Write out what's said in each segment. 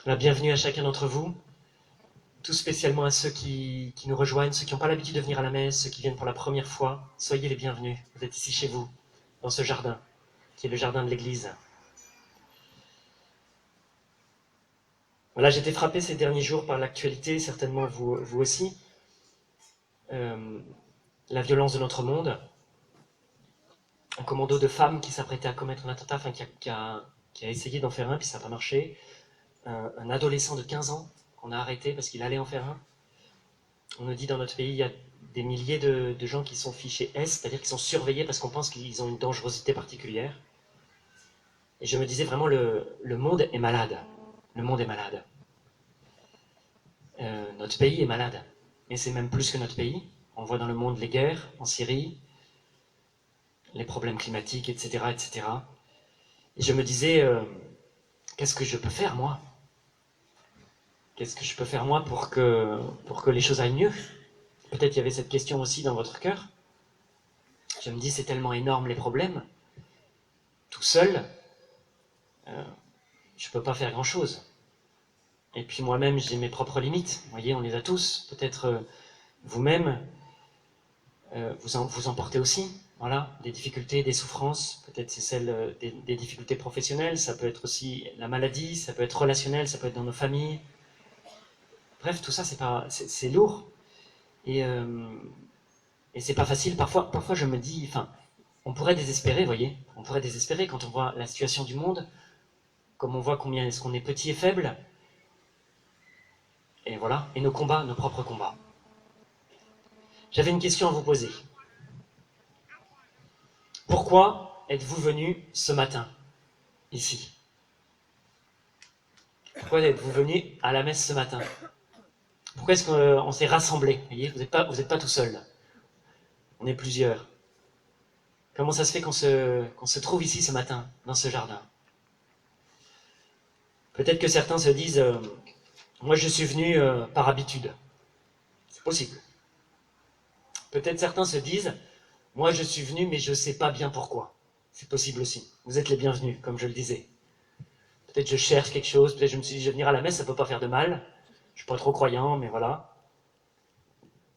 La bienvenue à chacun d'entre vous, tout spécialement à ceux qui nous rejoignent, ceux qui n'ont pas l'habitude de venir à la messe, ceux qui viennent pour la première fois. Soyez les bienvenus. Vous êtes ici chez vous, dans ce jardin, qui est le jardin de l'église. Voilà, j'ai été frappé ces derniers jours par l'actualité, certainement vous aussi. La violence de notre monde. Un commando de femmes qui s'apprêtait à commettre un attentat, enfin qui a essayé d'en faire un, puis ça n'a pas marché. Un adolescent de 15 ans qu'on a arrêté parce qu'il allait en faire un. On nous dit dans notre pays, il y a des milliers de gens qui sont fichés S, c'est-à-dire qui sont surveillés parce qu'on pense qu'ils ont une dangerosité particulière. Et je me disais vraiment, le monde est malade. Le monde est malade. Notre pays est malade. Et c'est même plus que notre pays. On voit dans le monde les guerres, en Syrie, les problèmes climatiques, etc. etc. Et je me disais, qu'est-ce que je peux faire, moi? Qu'est-ce que je peux faire, moi, pour que les choses aillent mieux? Peut-être il y avait cette question aussi dans votre cœur. Je me dis, c'est tellement énorme les problèmes. Tout seul, je ne peux pas faire grand-chose. Et puis moi-même, j'ai mes propres limites. Vous voyez, on les a tous. Peut-être vous-même, vous en portez aussi. Voilà, des difficultés, des souffrances. Peut-être c'est celle des difficultés professionnelles. Ça peut être aussi la maladie. Ça peut être relationnel. Ça peut être dans nos familles. Bref, tout ça, c'est lourd. Et c'est pas facile. Parfois, je me dis, enfin, on pourrait désespérer, vous voyez. On pourrait désespérer quand on voit la situation du monde, comme on voit combien est-ce qu'on est petit et faible. Et voilà, et nos combats, nos propres combats. J'avais une question à vous poser. Pourquoi êtes-vous venu ce matin, ici? Pourquoi êtes-vous venu à la messe ce matin? Pourquoi est-ce qu'on s'est rassemblés? Vous voyez, vous n'êtes pas tout seul. On est plusieurs. Comment ça se fait qu'on se trouve ici ce matin, dans ce jardin? Peut-être que certains se disent, moi je suis venu par habitude. C'est possible. Peut-être certains se disent, moi je suis venu mais je ne sais pas bien pourquoi. C'est possible aussi. Vous êtes les bienvenus, comme je le disais. Peut-être je cherche quelque chose, peut-être je me suis dit, je vais venir à la messe, ça ne peut pas faire de mal. Je ne suis pas trop croyant, mais voilà.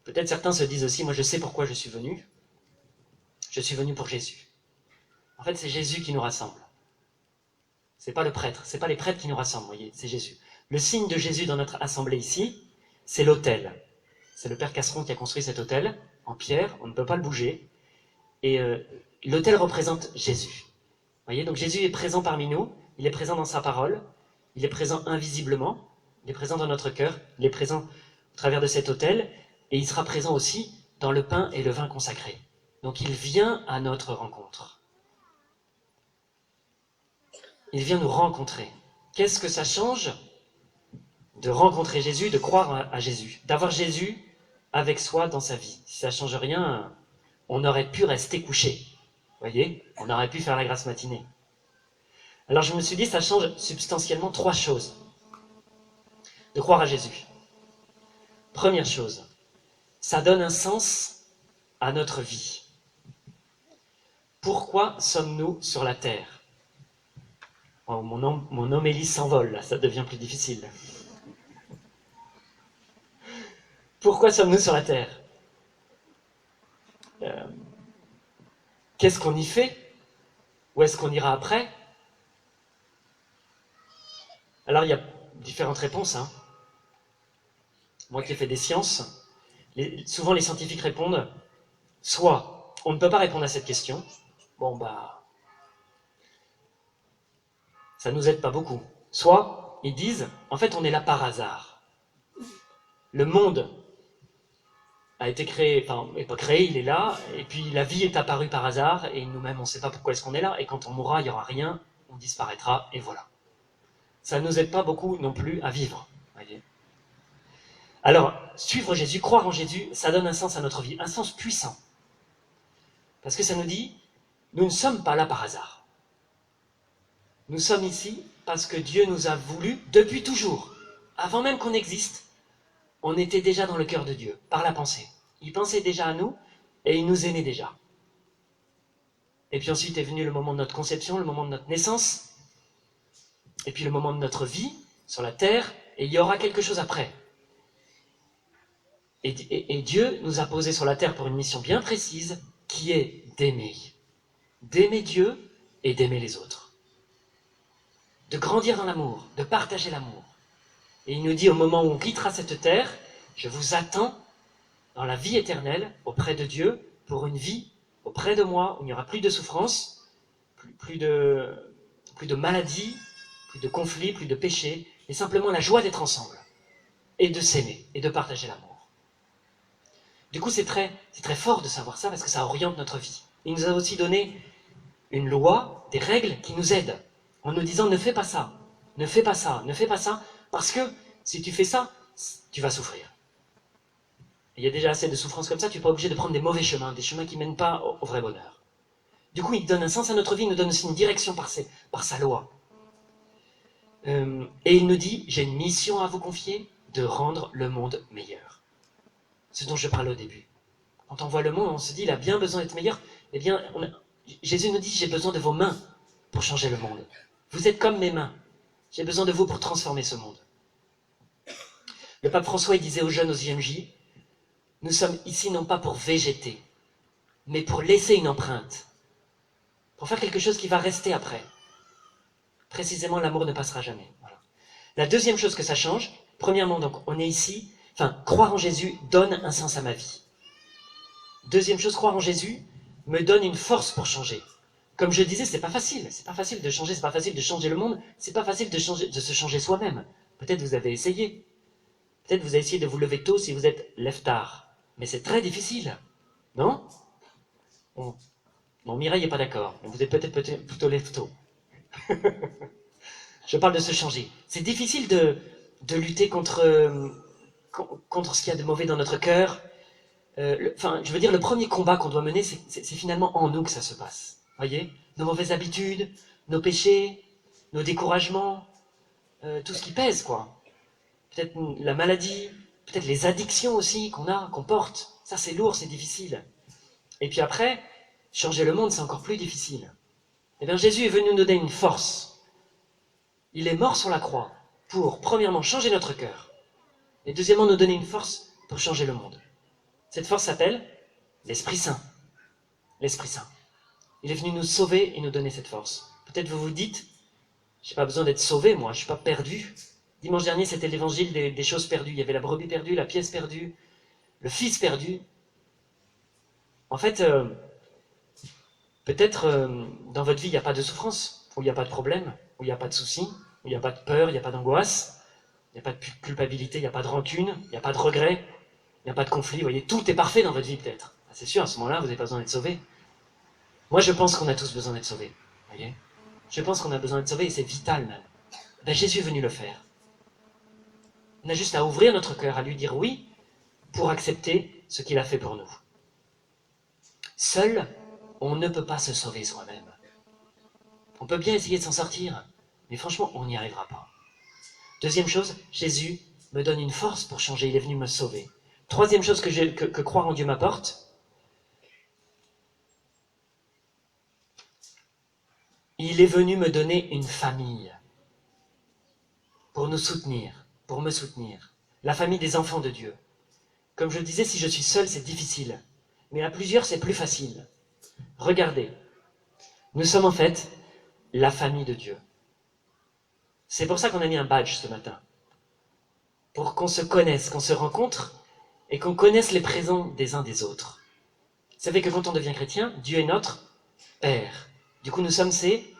Peut-être certains se disent aussi, moi je sais pourquoi je suis venu. Je suis venu pour Jésus. En fait, c'est Jésus qui nous rassemble. C'est pas le prêtre, c'est pas les prêtres qui nous rassemblent, vous voyez, c'est Jésus. Le signe de Jésus dans notre assemblée ici, c'est l'autel. C'est le père Casseron qui a construit cet autel en pierre, on ne peut pas le bouger. Et l'autel représente Jésus. Vous voyez, donc Jésus est présent parmi nous, il est présent dans sa parole, il est présent invisiblement, il est présent dans notre cœur, il est présent au travers de cet autel, et il sera présent aussi dans le pain et le vin consacrés. Donc il vient à notre rencontre. Il vient nous rencontrer. Qu'est-ce que ça change de rencontrer Jésus, de croire à Jésus, d'avoir Jésus avec soi dans sa vie? Si ça ne change rien, on aurait pu rester couché. Vous voyez, on aurait pu faire la grasse matinée. Alors je me suis dit, ça change substantiellement 3 choses de croire à Jésus. Première chose, ça donne un sens à notre vie. Pourquoi sommes-nous sur la terre? Oh, mon homélie s'envole, là, ça devient plus difficile. Pourquoi sommes-nous sur la terre? Qu'est-ce qu'on y fait? Où est-ce qu'on ira après? Alors il y a différentes réponses. Moi qui ai fait des sciences, souvent les scientifiques répondent, soit on ne peut pas répondre à cette question, bon bah, ça ne nous aide pas beaucoup. Soit ils disent, en fait on est là par hasard. Le monde a été créé, enfin, n'est pas créé, il est là, et puis la vie est apparue par hasard, et nous-mêmes on ne sait pas pourquoi est-ce qu'on est là, et quand on mourra, il n'y aura rien, on disparaîtra, et voilà. Ça ne nous aide pas beaucoup non plus à vivre. Voyez. Alors, suivre Jésus, croire en Jésus, ça donne un sens à notre vie, un sens puissant. Parce que ça nous dit, nous ne sommes pas là par hasard. Nous sommes ici parce que Dieu nous a voulu depuis toujours. Avant même qu'on existe, on était déjà dans le cœur de Dieu, par la pensée. Il pensait déjà à nous et il nous aimait déjà. Et puis ensuite est venu le moment de notre conception, le moment de notre naissance, et puis le moment de notre vie, sur la terre et il y aura quelque chose après. Et Dieu nous a posés sur la terre pour une mission bien précise qui est d'aimer. D'aimer Dieu et d'aimer les autres. De grandir dans l'amour, de partager l'amour. Et il nous dit au moment où on quittera cette terre, je vous attends dans la vie éternelle auprès de Dieu pour une vie auprès de moi où il n'y aura plus de souffrance, plus de maladies, plus de conflits, plus de péchés, mais simplement la joie d'être ensemble et de s'aimer et de partager l'amour. Du coup, c'est très fort de savoir ça parce que ça oriente notre vie. Il nous a aussi donné une loi, des règles qui nous aident en nous disant ne fais pas ça, ne fais pas ça, ne fais pas ça, parce que si tu fais ça, tu vas souffrir. Il y a déjà assez de souffrance comme ça, tu n'es pas obligé de prendre des mauvais chemins, des chemins qui ne mènent pas au vrai bonheur. Du coup, il donne un sens à notre vie, il nous donne aussi une direction par sa loi. Et il nous dit, j'ai une mission à vous confier, de rendre le monde meilleur. Ce dont je parlais au début. Quand on voit le monde, on se dit, il a bien besoin d'être meilleur. Eh bien, Jésus nous dit, j'ai besoin de vos mains pour changer le monde. Vous êtes comme mes mains. J'ai besoin de vous pour transformer ce monde. Le pape François, il disait aux jeunes aux IMJ, nous sommes ici non pas pour végéter, mais pour laisser une empreinte. Pour faire quelque chose qui va rester après. Précisément, l'amour ne passera jamais. Voilà. La deuxième chose que ça change, premièrement, donc, on est ici, croire en Jésus donne un sens à ma vie. Deuxième chose, croire en Jésus me donne une force pour changer. Comme je disais, c'est pas facile de changer, c'est pas facile de changer le monde, c'est pas facile de se changer soi-même. Peut-être vous avez essayé. Peut-être vous avez essayé de vous lever tôt si vous êtes lève-tard. Mais c'est très difficile. Non? Bon, Mireille n'est pas d'accord. Vous êtes peut-être plutôt lève-tôt. Je parle de se changer. C'est difficile de lutter contre ce qu'il y a de mauvais dans notre cœur. Je veux dire, le premier combat qu'on doit mener, c'est finalement en nous que ça se passe. Voyez, nos mauvaises habitudes, nos péchés, nos découragements, tout ce qui pèse, quoi. Peut-être la maladie, peut-être les addictions aussi qu'on porte. Ça, c'est lourd, c'est difficile. Et puis après, changer le monde, c'est encore plus difficile. Eh bien, Jésus est venu nous donner une force. Il est mort sur la croix pour, premièrement, changer notre cœur. Et deuxièmement, nous donner une force pour changer le monde. Cette force s'appelle l'Esprit Saint. L'Esprit Saint. Il est venu nous sauver et nous donner cette force. Peut-être vous vous dites, j'ai pas besoin d'être sauvé, moi, je suis pas perdu. Dimanche dernier, c'était l'évangile des choses perdues. Il y avait la brebis perdue, la pièce perdue, le fils perdu. En fait, peut-être dans votre vie, il n'y a pas de souffrance, où il n'y a pas de problème, où il n'y a pas de soucis, où il n'y a pas de peur, il n'y a pas d'angoisse, il n'y a pas de culpabilité, il n'y a pas de rancune, il n'y a pas de regret, il n'y a pas de conflit. Vous voyez, tout est parfait dans votre vie peut-être. C'est sûr, à ce moment-là, vous n'avez pas besoin d'être sauvé. Moi, je pense qu'on a tous besoin d'être sauvés. Voyez, je pense qu'on a besoin d'être sauvés et c'est vital même. Ben, Jésus est venu le faire. On a juste à ouvrir notre cœur, à lui dire oui, pour accepter ce qu'il a fait pour nous. Seul, on ne peut pas se sauver soi-même. On peut bien essayer de s'en sortir, mais franchement, on n'y arrivera pas. Deuxième chose, Jésus me donne une force pour changer, il est venu me sauver. Troisième chose que croire en Dieu m'apporte, il est venu me donner une famille pour nous soutenir, pour me soutenir. La famille des enfants de Dieu. Comme je le disais, si je suis seul, c'est difficile. Mais à plusieurs, c'est plus facile. Regardez, nous sommes en fait la famille de Dieu. C'est pour ça qu'on a mis un badge ce matin. Pour qu'on se connaisse, qu'on se rencontre et qu'on connaisse les présents des uns des autres. Vous savez que quand on devient chrétien, Dieu est notre Père. Du coup, nous sommes ses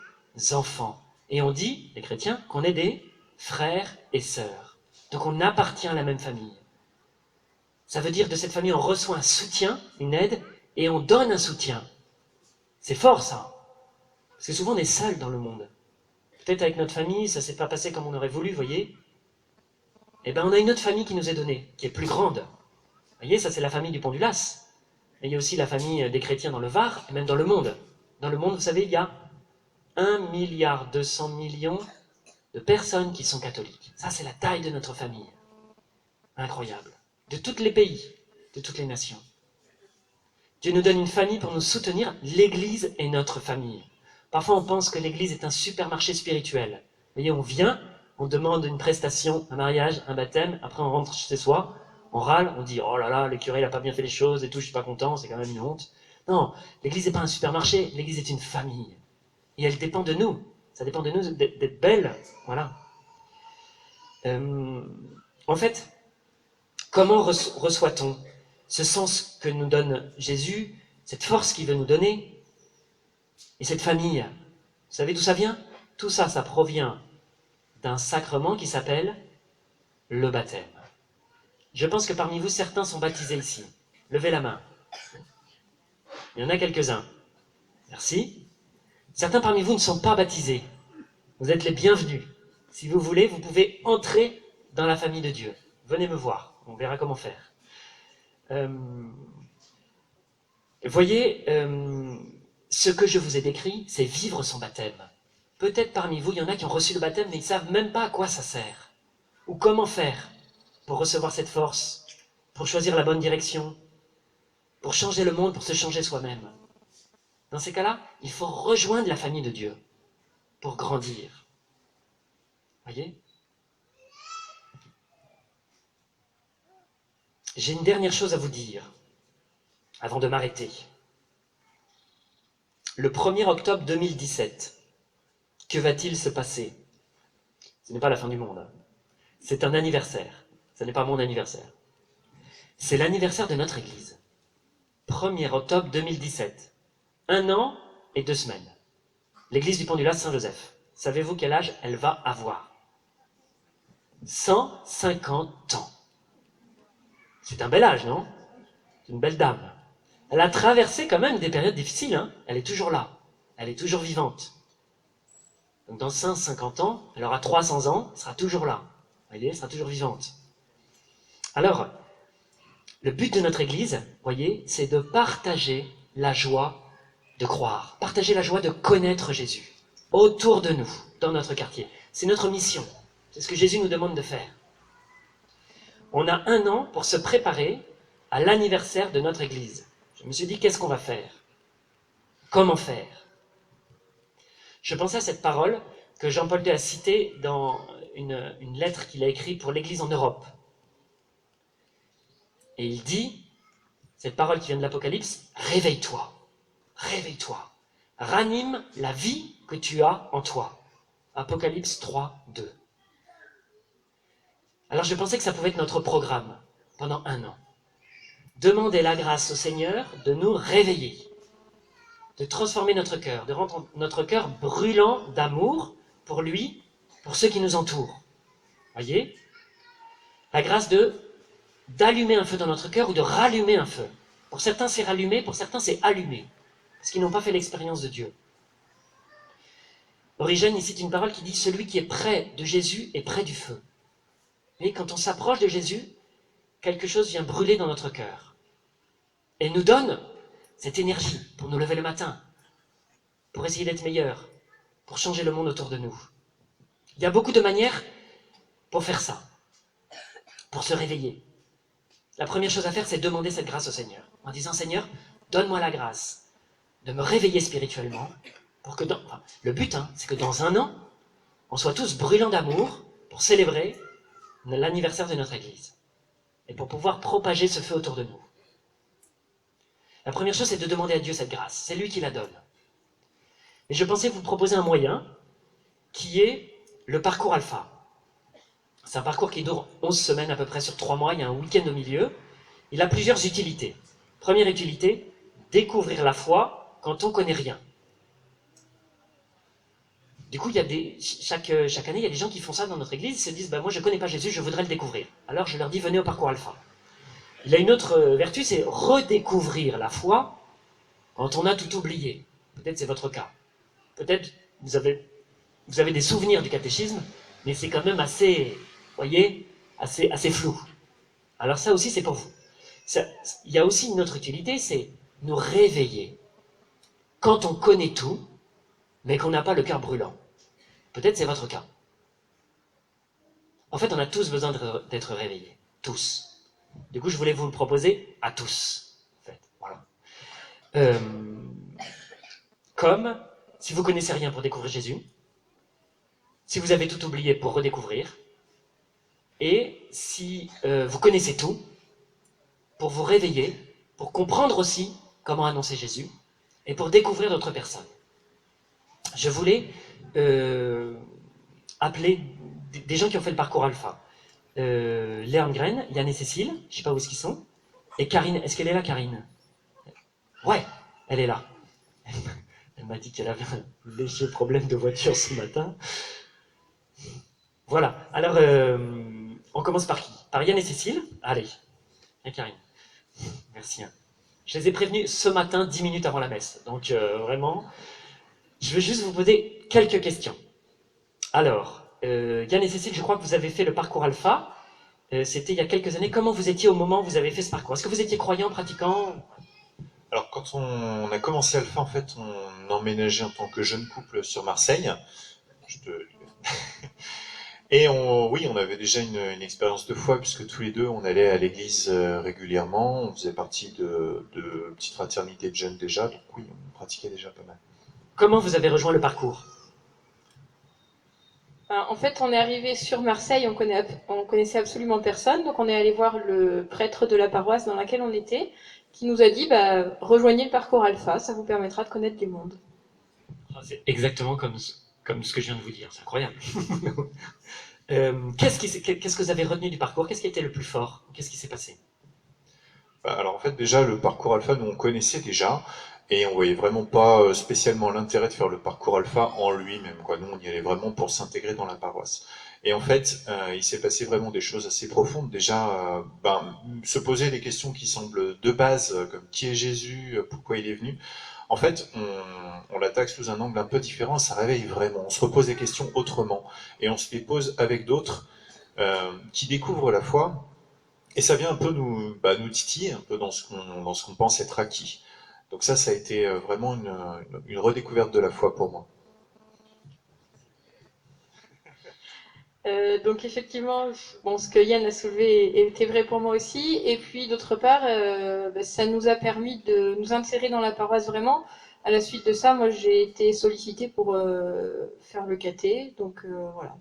enfants. Et on dit, les chrétiens, qu'on est des frères et sœurs. Donc on appartient à la même famille. Ça veut dire que de cette famille, on reçoit un soutien, une aide, et on donne un soutien. C'est fort, ça. Parce que souvent, on est seul dans le monde. Peut-être avec notre famille, ça ne s'est pas passé comme on aurait voulu, voyez. Eh bien, on a une autre famille qui nous est donnée, qui est plus grande. Vous voyez, ça, c'est la famille du Pont du Las. Mais il y a aussi la famille des chrétiens dans le Var, et même dans le monde. Dans le monde, vous savez, il y a 1,2 milliard de personnes qui sont catholiques. Ça, c'est la taille de notre famille. Incroyable. De tous les pays, de toutes les nations. Dieu nous donne une famille pour nous soutenir. L'Église est notre famille. Parfois, on pense que l'Église est un supermarché spirituel. Vous voyez, on vient, on demande une prestation, un mariage, un baptême, après on rentre chez soi, on râle, on dit « Oh là là, le curé il a pas bien fait les choses et tout, je suis pas content, c'est quand même une honte ». Non, l'église n'est pas un supermarché, l'église est une famille. Et elle dépend de nous. Ça dépend de nous d'être belle. Voilà. En fait, comment reçoit-on ce sens que nous donne Jésus, cette force qu'il veut nous donner, et cette famille? Vous savez d'où ça vient? Tout ça, ça provient d'un sacrement qui s'appelle le baptême. Je pense que parmi vous, certains sont baptisés ici. Levez la main. Il y en a quelques-uns. Merci. Certains parmi vous ne sont pas baptisés. Vous êtes les bienvenus. Si vous voulez, vous pouvez entrer dans la famille de Dieu. Venez me voir, on verra comment faire. Voyez, ce que je vous ai décrit, c'est vivre son baptême. Peut-être parmi vous, il y en a qui ont reçu le baptême, mais ils ne savent même pas à quoi ça sert. Ou comment faire pour recevoir cette force, pour choisir la bonne direction, pour changer le monde, pour se changer soi-même. Dans ces cas-là, il faut rejoindre la famille de Dieu pour grandir. Voyez ? J'ai une dernière chose à vous dire, avant de m'arrêter. Le 1er octobre 2017, que va-t-il se passer? Ce n'est pas la fin du monde. C'est un anniversaire. Ce n'est pas mon anniversaire. C'est l'anniversaire de notre Église. 1er octobre 2017. 1 an et 2 semaines. L'église du Pendulas Saint-Joseph. Savez-vous quel âge elle va avoir? 150 ans. C'est un bel âge, non? C'est une belle dame. Elle a traversé quand même des périodes difficiles, hein? Elle est toujours là. Elle est toujours vivante. Donc dans 150 ans, elle aura 300 ans, elle sera toujours là. Vous voyez, elle sera toujours vivante. Alors, le but de notre Église, voyez, c'est de partager la joie de croire, partager la joie de connaître Jésus autour de nous, dans notre quartier. C'est notre mission. C'est ce que Jésus nous demande de faire. On a 1 an pour se préparer à l'anniversaire de notre Église. Je me suis dit, qu'est-ce qu'on va faire? Comment faire? Je pensais à cette parole que Jean-Paul II a citée dans une lettre qu'il a écrite pour l'Église en Europe. Et il dit, cette parole qui vient de l'Apocalypse, réveille-toi, réveille-toi, ranime la vie que tu as en toi. Apocalypse 3, 2. Alors je pensais que ça pouvait être notre programme pendant 1 an. Demander la grâce au Seigneur de nous réveiller, de transformer notre cœur, de rendre notre cœur brûlant d'amour pour lui, pour ceux qui nous entourent. Voyez? La grâce d'allumer un feu dans notre cœur ou de rallumer un feu. Pour certains, c'est rallumer, pour certains, c'est allumer, parce qu'ils n'ont pas fait l'expérience de Dieu. Origène, il cite une parole qui dit « Celui qui est près de Jésus est près du feu ». Et quand on s'approche de Jésus, quelque chose vient brûler dans notre cœur. Et nous donne cette énergie pour nous lever le matin, pour essayer d'être meilleur, pour changer le monde autour de nous. Il y a beaucoup de manières pour faire ça, pour se réveiller. La première chose à faire, c'est demander cette grâce au Seigneur, en disant « Seigneur, donne-moi la grâce de me réveiller spirituellement, pour que le but, c'est que dans 1 an, on soit tous brûlants d'amour pour célébrer l'anniversaire de notre Église et pour pouvoir propager ce feu autour de nous. » La première chose, c'est de demander à Dieu cette grâce. C'est lui qui la donne. Et je pensais vous proposer un moyen qui est le parcours alpha. C'est un parcours qui dure 11 semaines à peu près sur 3 mois. Il y a un week-end au milieu. Il a plusieurs utilités. Première utilité, découvrir la foi quand on ne connaît rien. Du coup, chaque année, il y a des gens qui font ça dans notre église. Ils se disent, moi je ne connais pas Jésus, je voudrais le découvrir. Alors je leur dis, venez au parcours alpha. Il a une autre vertu, c'est redécouvrir la foi quand on a tout oublié. Peut-être c'est votre cas. Peut-être vous avez des souvenirs du catéchisme, mais c'est quand même assez, voyez, assez flou. Alors ça aussi, c'est pour vous. Il y a aussi une autre utilité, c'est nous réveiller. Quand on connaît tout, mais qu'on n'a pas le cœur brûlant. Peut-être c'est votre cas. En fait, on a tous besoin d'être réveillés. Tous. Du coup, je voulais vous le proposer à tous. En fait, voilà. Comme, si vous connaissez rien pour découvrir Jésus, si vous avez tout oublié pour redécouvrir, et si vous connaissez tout, pour vous réveiller, pour comprendre aussi comment annoncer Jésus, et pour découvrir d'autres personnes. Je voulais appeler des gens qui ont fait le parcours alpha. Léon Gren, Yann et Cécile, je ne sais pas où est-ce qu'ils sont, et Karine, est-ce qu'elle est là, Karine? Ouais, elle est là. Elle m'a dit qu'elle avait un léger problème de voiture ce matin. Voilà, alors on commence par qui? Par Yann et Cécile? Allez, et Karine. Merci. Je les ai prévenus ce matin, 10 minutes avant la messe. Donc vraiment, je vais juste vous poser quelques questions. Alors, Yann et Cécile, je crois que vous avez fait le parcours alpha. C'était il y a quelques années. Comment vous étiez au moment où vous avez fait ce parcours? Est-ce que vous étiez croyant, pratiquant? Alors, quand on a commencé Alpha, en fait, on emménageait en tant que jeune couple sur Marseille. Je te- Et oui, on avait déjà une expérience de foi, puisque tous les deux, on allait à l'église régulièrement. On faisait partie de petites fraternités de jeunes déjà. Donc oui, on pratiquait déjà pas mal. Comment vous avez rejoint le parcours? En fait, on est arrivé sur Marseille, on connaissait absolument personne, donc on est allé voir le prêtre de la paroisse dans laquelle on était, qui nous a dit bah, rejoignez le parcours Alpha, ça vous permettra de connaître du monde. C'est exactement comme ce que je viens de vous dire, c'est incroyable. Qu'est-ce que vous avez retenu du parcours? Qu'est-ce qui a été le plus fort? Qu'est-ce qui s'est passé? Alors en fait, déjà, le parcours Alpha, nous on connaissait déjà. Et on voyait vraiment pas spécialement l'intérêt de faire le parcours alpha en lui-même, quoi. Nous, on y allait vraiment pour s'intégrer dans la paroisse. Et en fait, il s'est passé vraiment des choses assez profondes. Déjà, se poser des questions qui semblent de base, comme qui est Jésus, pourquoi il est venu. En fait, on l'attaque sous un angle un peu différent, ça réveille vraiment. On se repose des questions autrement. Et on se les pose avec d'autres qui découvrent la foi. Et ça vient un peu nous titiller un peu dans ce qu'on pense être acquis. Donc ça a été vraiment une redécouverte de la foi pour moi. Donc effectivement, bon, ce que Yann a soulevé était vrai pour moi aussi. Et puis d'autre part, bah, ça nous a permis de nous insérer dans la paroisse vraiment. À la suite de ça, moi j'ai été sollicitée pour faire le caté, donc voilà.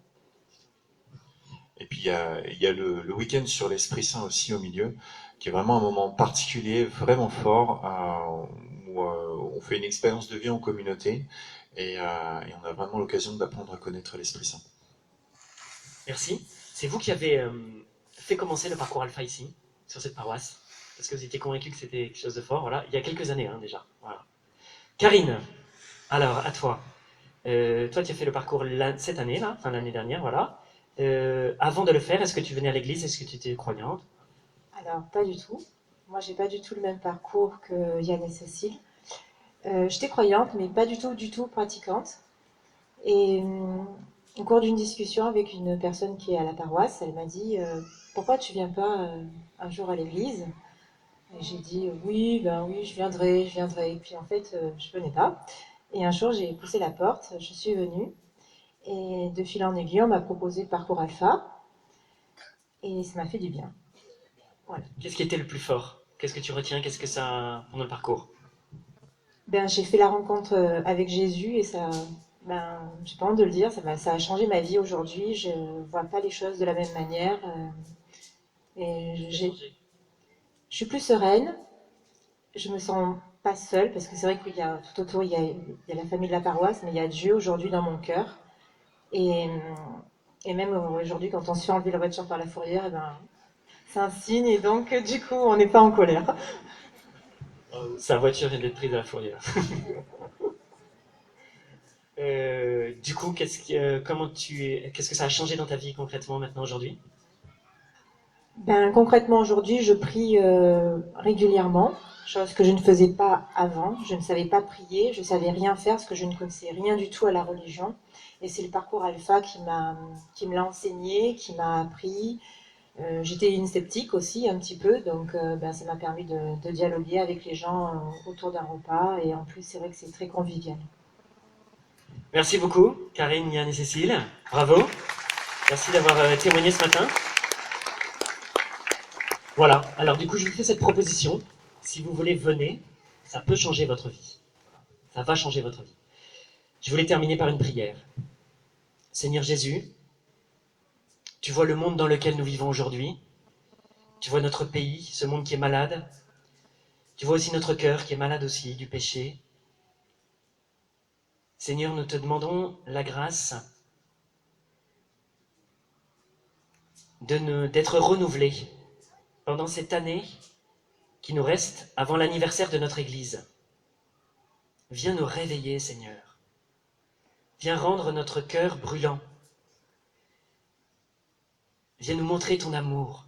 Et puis il y a le week-end sur l'Esprit Saint aussi au milieu, qui est vraiment un moment particulier, vraiment fort, où on fait une expérience de vie en communauté et on a vraiment l'occasion d'apprendre à connaître l'Esprit Saint. Merci. C'est vous qui avez fait commencer le parcours alpha ici, sur cette paroisse, parce que vous étiez convaincu que c'était quelque chose de fort, voilà, il y a quelques années déjà. Voilà. Karine, alors à toi. Toi, tu as fait le parcours cette année, là, enfin l'année dernière, voilà. Avant de le faire, est-ce que tu venais à l'église? Est-ce que tu étais croyante? Alors, pas du tout. Moi, j'ai pas du tout le même parcours que Yann et Cécile. J'étais croyante, mais pas du tout pratiquante. Et au cours d'une discussion avec une personne qui est à la paroisse, elle m'a dit pourquoi tu viens pas un jour à l'église? Et j'ai dit oui, ben oui, je viendrai, je viendrai. Et puis en fait, je venais pas. Et un jour, j'ai poussé la porte, je suis venue. Et de fil en aiguille, on m'a proposé le parcours alpha. Et ça m'a fait du bien. Voilà. Qu'est-ce qui était le plus fort? Qu'est-ce que tu retiens? Qu'est-ce que ça pendant le parcours? Ben, j'ai fait la rencontre avec Jésus et ça, ben, j'ai pas honte de le dire, ça a changé ma vie aujourd'hui. Je vois pas les choses de la même manière. Et je suis plus sereine. Je me sens pas seule parce que c'est vrai qu'il y a tout autour, il y a la famille de la paroisse, mais il y a Dieu aujourd'hui dans mon cœur. Et, et même aujourd'hui, quand on se fait enlever la voiture par la fourrière, eh ben, c'est un signe et donc du coup, on n'est pas en colère. Sa voiture vient d'être prise à la fourrière. Du coup, qu'est-ce que ça a changé dans ta vie concrètement maintenant aujourd'hui? Ben, concrètement, aujourd'hui, je prie régulièrement, chose que je ne faisais pas avant. Je ne savais pas prier, je savais rien faire parce que je ne connaissais rien du tout à la religion. Et c'est le parcours Alpha qui me l'a enseigné, qui m'a appris. J'étais une sceptique aussi un petit peu, donc ben, ça m'a permis de dialoguer avec les gens autour d'un repas. Et en plus, c'est vrai que c'est très convivial. Merci beaucoup, Karine, Yann et Cécile. Bravo. Merci d'avoir témoigné ce matin. Voilà, alors du coup, je vous fais cette proposition. Si vous voulez, venez. Ça peut changer votre vie. Ça va changer votre vie. Je voulais terminer par une prière. Seigneur Jésus, tu vois le monde dans lequel nous vivons aujourd'hui. Tu vois notre pays, ce monde qui est malade. Tu vois aussi notre cœur qui est malade aussi du péché. Seigneur, nous te demandons la grâce d'être renouvelés pendant cette année qui nous reste avant l'anniversaire de notre Église. Viens nous réveiller, Seigneur. Viens rendre notre cœur brûlant. Viens nous montrer ton amour.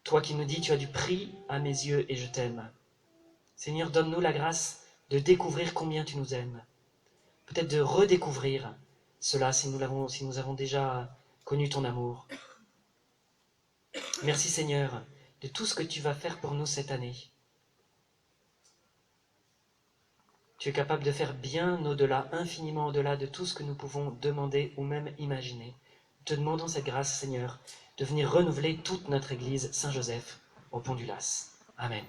Toi qui nous dis, tu as du prix à mes yeux et je t'aime. Seigneur, donne-nous la grâce de découvrir combien tu nous aimes. Peut-être de redécouvrir cela si nous avons déjà connu ton amour. Merci Seigneur de tout ce que tu vas faire pour nous cette année. Tu es capable de faire bien au-delà, infiniment au-delà de tout ce que nous pouvons demander ou même imaginer. Nous te demandons cette grâce, Seigneur, de venir renouveler toute notre Église Saint-Joseph au Pont du Las. Amen.